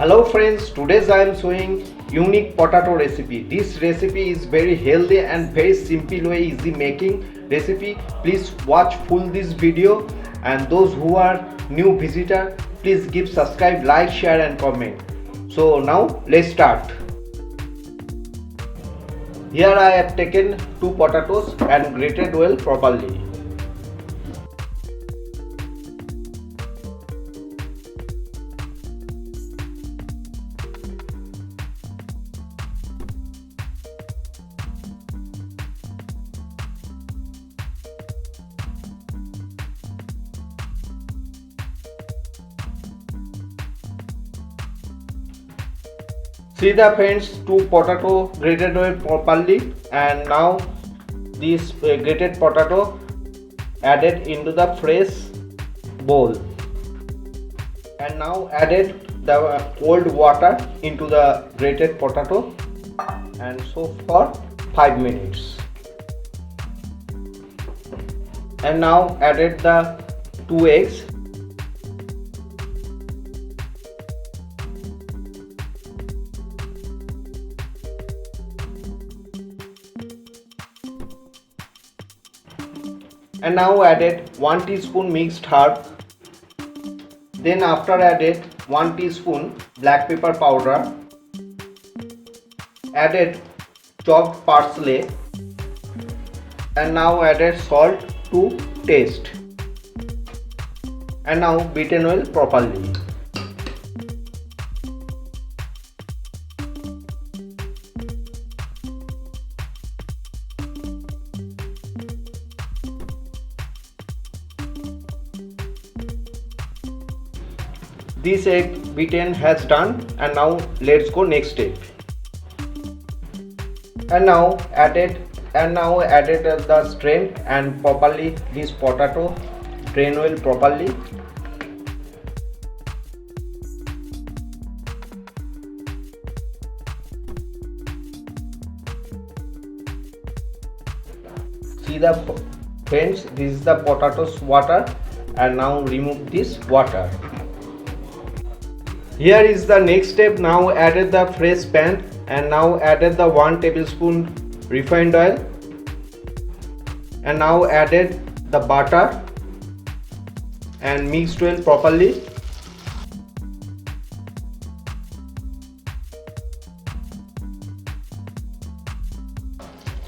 Hello friends, today I am showing unique potato recipe. This recipe is very healthy and very simple way easy making recipe. Please watch full this video, and those who are new visitor, please give subscribe, like, share and comment. So now let's start. Here I have taken 2 potatoes and grated well properly. See the friends, 2 potato grated well properly, and now this grated potato added into the fresh bowl, and now added the cold water into the grated potato and soak for 5 minutes, and now added the 2 eggs and now added 1 teaspoon mixed herb. Then after added 1 teaspoon black pepper powder, added chopped parsley, and now added salt to taste, and now beaten well properly. This egg beaten has done, and now let's go next step. And now added the strain and properly this potato drain well properly. See the friends, this is the potatoes water, and now remove this water. Here is the next step. Now added the fresh pan, and now added the 1 tablespoon refined oil, and now added the butter and mixed well properly.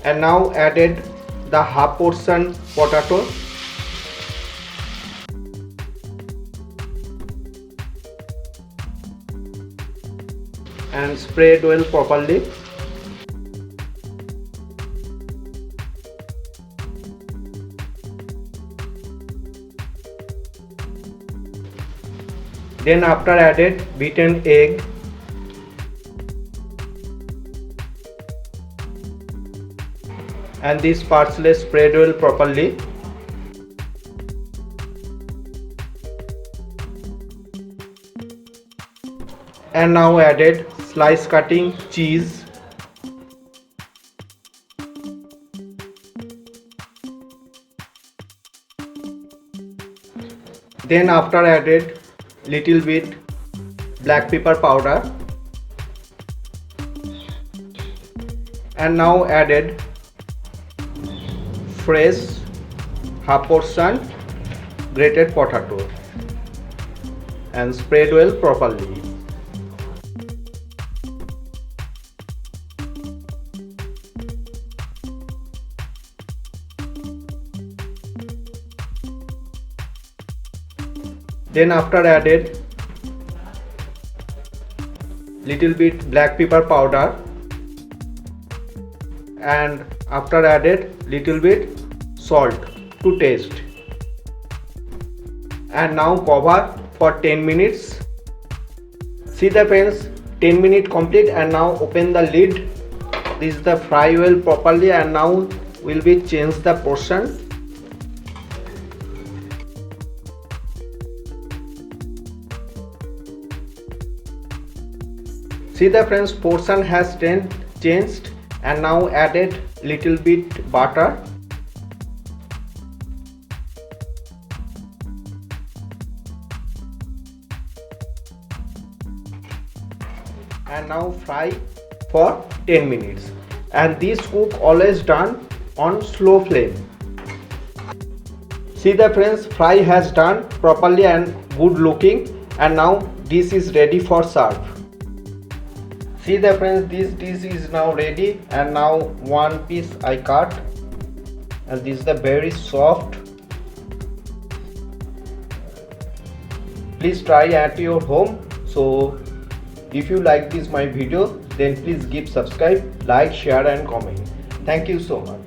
And now added the half portion potato and spread well properly. Then after added beaten egg, and this parsley spread well properly. And now added slice cutting cheese, then after added little bit black pepper powder, and now added fresh half portion grated potato and spread well properly. Then after added little bit black pepper powder, and after added little bit salt to taste, and now cover for 10 minutes. See the friends, 10 minutes complete, and now open the lid. This is the fry well properly, and now will be change the portion. See the friends, portion has changed, and now added little bit butter, and now fry for 10 minutes, and this cook always done on slow flame. See the friends, fry has done properly and good looking, and now this is ready for serve. See the friends, this dish is now ready, and now one piece I cut, and this is the very soft. Please try at your home. So if you like this my video, then please give subscribe, like, share and comment. Thank you so much.